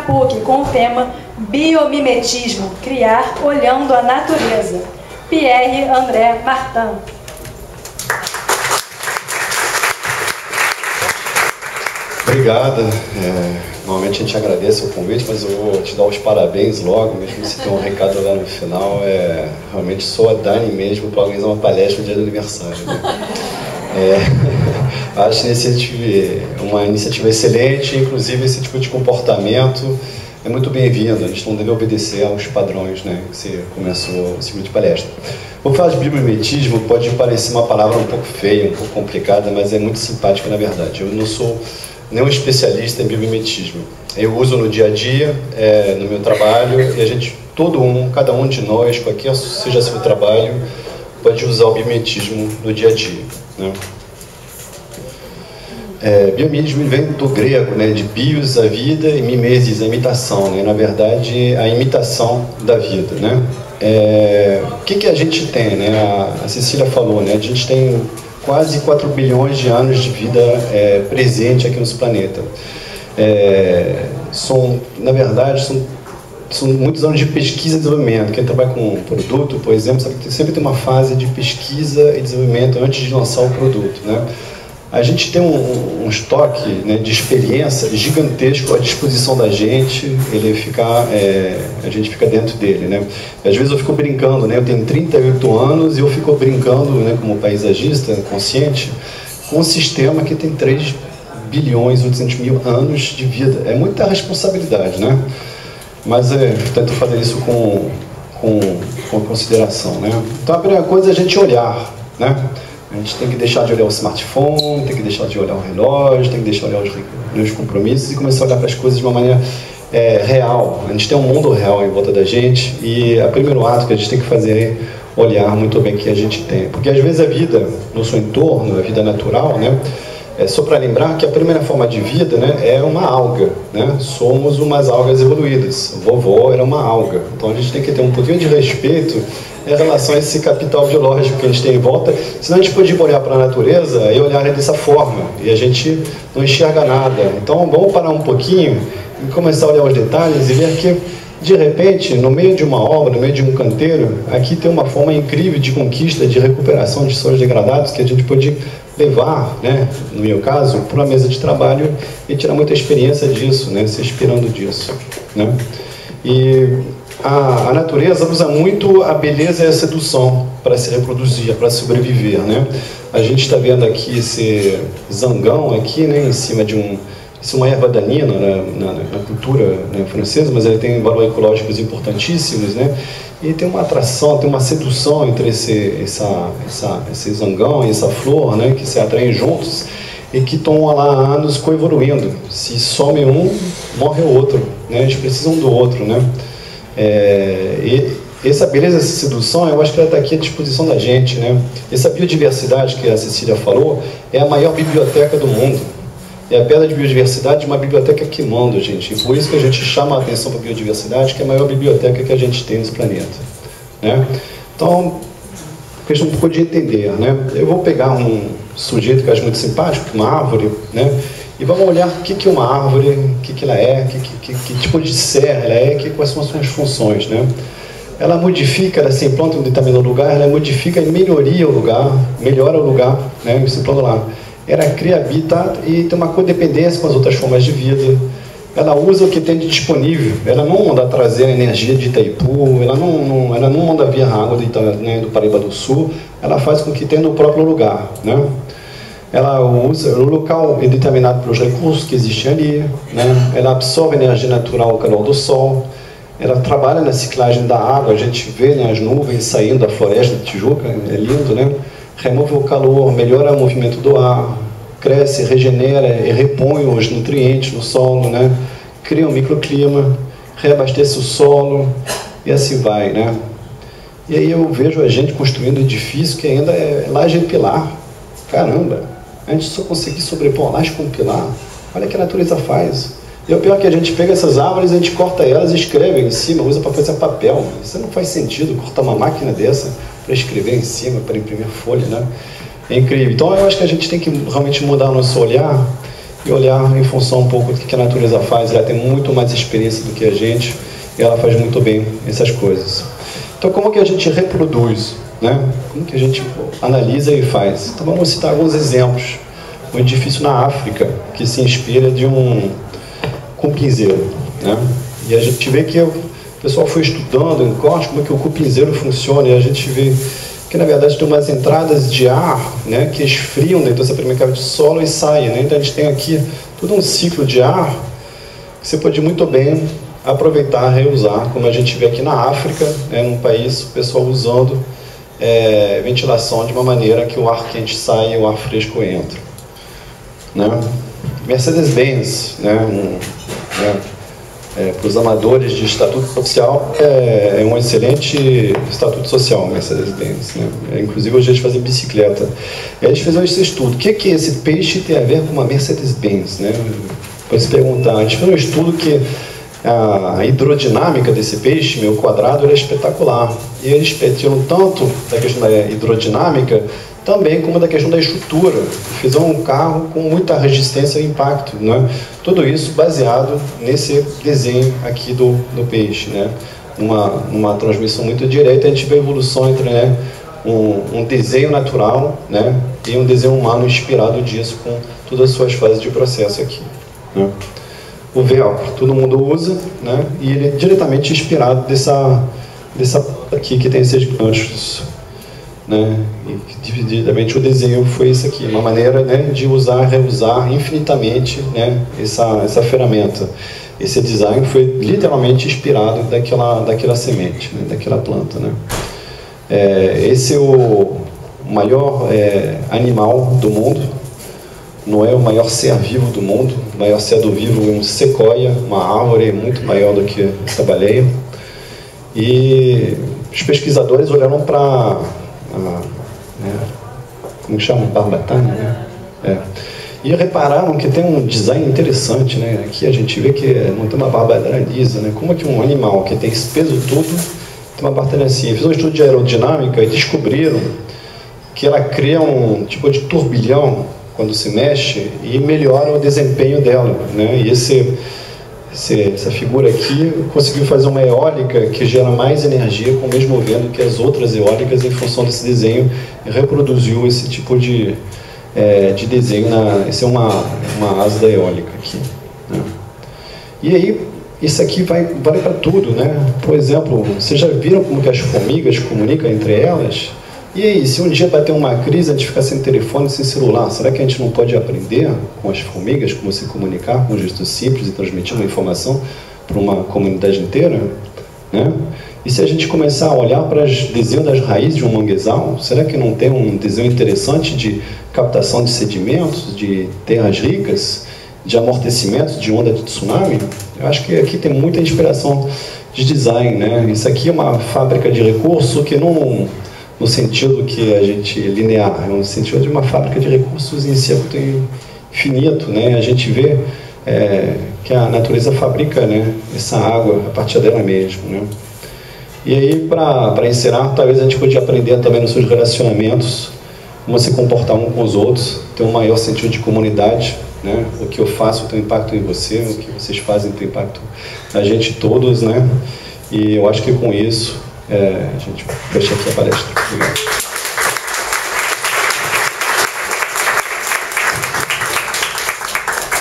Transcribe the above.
PUC com o tema Biomimetismo, criar olhando a natureza. Pierre André Martin. Obrigada. Normalmente a gente agradece o convite, mas eu vou te dar os parabéns logo, mesmo se tem um recado lá no final. Realmente sou a Dani mesmo para organizar uma palestra no dia do aniversário. Né? Acho uma iniciativa excelente, inclusive esse tipo de comportamento é muito bem-vindo. A gente não deve obedecer aos padrões, né, que você começou esse tipo de palestra. Vou falar de biomimetismo, pode parecer uma palavra um pouco feia, um pouco complicada, mas é muito simpática na verdade. Eu não sou nenhum especialista em biomimetismo. Eu uso no dia a dia, no meu trabalho, e cada um de nós, qualquer seja seu trabalho, pode usar o biomimetismo no dia a dia. Né? Biomimetismo vem do grego, né, de bios, a vida, e mimesis, a imitação, né? Na verdade, a imitação da vida. Né? O que a gente tem? Né? A Cecília falou, né? A gente tem quase 4 bilhões de anos de vida presente aqui nesse planeta. Na verdade, são muitos anos de pesquisa e desenvolvimento. Quem trabalha com um produto, por exemplo, sabe que sempre tem uma fase de pesquisa e desenvolvimento antes de lançar o produto. Né? A gente tem um estoque, né, de experiência gigantesco à disposição da gente, a gente fica dentro dele. Né? Às vezes eu fico brincando, né? Eu tenho 38 anos e eu fico brincando, né, como paisagista consciente, com um sistema que tem 3 bilhões 800 mil anos de vida. É muita responsabilidade, né? Mas tento fazer isso com consideração. Né? Então a primeira coisa é a gente olhar. Né? A gente tem que deixar de olhar o smartphone, tem que deixar de olhar o relógio, tem que deixar de olhar os compromissos e começar a olhar para as coisas de uma maneira real. A gente tem um mundo real em volta da gente e o primeiro ato que a gente tem que fazer é olhar muito bem o que a gente tem. Porque às vezes a vida no seu entorno, a vida natural, né, só para lembrar que a primeira forma de vida, né, é uma alga. Né? Somos umas algas evoluídas. Vovó era uma alga. Então a gente tem que ter um pouquinho de respeito em relação a esse capital biológico que a gente tem em volta. Senão a gente pode olhar para a natureza e olhar dessa forma. E a gente não enxerga nada. Então vamos parar um pouquinho e começar a olhar os detalhes e ver que, de repente, no meio de uma obra, no meio de um canteiro, aqui tem uma forma incrível de conquista, de recuperação de solos degradados que a gente pode levar, né, no meu caso, para uma mesa de trabalho e tirar muita experiência disso, né, se inspirando disso. Né? E a natureza usa muito a beleza e a sedução para se reproduzir, para sobreviver. Né? A gente está vendo aqui esse zangão aqui, né, em cima de isso é uma erva daninha na cultura, né, francesa, mas ele tem valores ecológicos importantíssimos, né? E tem uma atração, tem uma sedução entre esse zangão e essa flor, né, que se atraem juntos e que estão lá há anos coevoluindo. Se some um, morre o outro, né? Eles precisam do outro, né? E essa beleza, essa sedução, eu acho que ela está aqui à disposição da gente, né? Essa biodiversidade que a Cecília falou é a maior biblioteca do mundo. É a pedra de biodiversidade de uma biblioteca que manda, gente. E por isso que a gente chama a atenção para a biodiversidade, que é a maior biblioteca que a gente tem nesse planeta. Né? Então, questão um pouco de entender. Né? Eu vou pegar um sujeito que eu acho muito simpático, uma árvore, né? E vamos olhar o que é uma árvore, o que ela é, que tipo de serra ela é, quais são as suas funções. Né? Ela modifica, ela se implanta em um determinado lugar, ela modifica e melhora o lugar, né? Se implanta lá. Ela cria habitat e tem uma codependência com as outras formas de vida. Ela usa o que tem de disponível. Ela não manda trazer a energia de Itaipu, ela não manda vir a água do Paraíba do Sul, ela faz com que tenha no próprio lugar. Né? Ela usa o local é determinado pelos recursos que existem ali. Né? Ela absorve a energia natural, o calor do sol. Ela trabalha na ciclagem da água, a gente vê, né, as nuvens saindo da floresta de Tijuca, é lindo, né? Remove o calor, melhora o movimento do ar, cresce, regenera e repõe os nutrientes no solo, né? Cria um microclima, reabastece o solo e assim vai, né? E aí eu vejo a gente construindo edifício que ainda é laje e pilar. Caramba, a gente só conseguir sobrepor laje com pilar. Olha o que a natureza faz. E o pior é que a gente pega essas árvores, a gente corta elas e escreve em cima, usa para fazer papel. Isso não faz sentido, cortar uma máquina dessa para escrever em cima, para imprimir folha, né? É incrível. Então eu acho que a gente tem que realmente mudar o nosso olhar e olhar em função um pouco do que a natureza faz. Ela tem muito mais experiência do que a gente e ela faz muito bem essas coisas. Então, como que a gente reproduz, né? Como que a gente analisa e faz? Então, vamos citar alguns exemplos. Um edifício na África que se inspira de um cupinzeiro, né? E a gente vê que o pessoal foi estudando em corte como é que o cupinzeiro funciona, e a gente vê que na verdade tem umas entradas de ar, né, que esfriam dentro dessa primeira camada de solo e saem, né? Então a gente tem aqui todo um ciclo de ar que você pode muito bem aproveitar, reusar, como a gente vê aqui na África, né, num país, o pessoal usando ventilação de uma maneira que o ar quente sai e o ar fresco entra, né? Mercedes-Benz, né, para os amadores de estatuto social, é um excelente estatuto social, Mercedes-Benz, né? Inclusive hoje eles fazem bicicleta. E eles fizeram esse estudo. O que esse peixe tem a ver com uma Mercedes-Benz, né? Pode se perguntar. Eles fizeram um estudo que a hidrodinâmica desse peixe, o quadrado, era espetacular. E eles pediram tanto da questão da hidrodinâmica, também como da questão da estrutura. Fizeram um carro com muita resistência e impacto, né? Tudo isso baseado nesse desenho aqui do peixe, né? Uma transmissão muito direta. A gente vê a evolução entre, né, um desenho natural, né, e um desenho humano inspirado disso, com todas as suas fases de processo aqui, né? O velcro, todo mundo usa, né? E ele é diretamente inspirado dessa aqui que tem esses ganchos, né? E divididamente o desenho foi isso aqui, uma maneira, né, de usar, reusar infinitamente, né, essa ferramenta. Esse design foi literalmente inspirado daquela semente, né, daquela planta, né? Esse é o maior animal do mundo, não é o maior ser vivo do mundo. O maior ser vivo é um sequoia, uma árvore muito maior do que essa baleia. E os pesquisadores olharam para como chama? Barbatana, né? E repararam que tem um design interessante, né? Aqui a gente vê que não tem uma barbatana lisa, né? Como é que um animal que tem esse peso todo tem uma barbatana assim? Fizeram um estudo de aerodinâmica e descobriram que ela cria um tipo de turbilhão quando se mexe e melhora o desempenho dela, né? E essa figura aqui conseguiu fazer uma eólica que gera mais energia com o mesmo vento que as outras eólicas, em função desse desenho, e reproduziu esse tipo de desenho. Essa é uma asa da eólica aqui, né? E aí, isso aqui vale para tudo, né? Por exemplo, vocês já viram como que as formigas comunicam entre elas? E aí, se um dia bater uma crise, a gente ficar sem telefone, sem celular, será que a gente não pode aprender com as formigas como se comunicar com gestos simples e transmitir uma informação para uma comunidade inteira, né? E se a gente começar a olhar para os desenhos das raízes de um manguezal, será que não tem um desenho interessante de captação de sedimentos, de terras ricas, de amortecimento, de onda de tsunami? Eu acho que aqui tem muita inspiração de design, né? Isso aqui é uma fábrica de recurso que não no sentido que a gente linear, no sentido de uma fábrica de recursos em circuito infinito, né? A gente vê que a natureza fabrica, né, essa água a partir dela mesma, né? E aí, para encerrar, talvez a gente podia aprender também nos seus relacionamentos como se comportar um com os outros, ter um maior sentido de comunidade, né? O que eu faço tem impacto em você, o que vocês fazem tem impacto na gente todos, né? E eu acho que com isso a gente fecha aqui a palestra. Obrigado.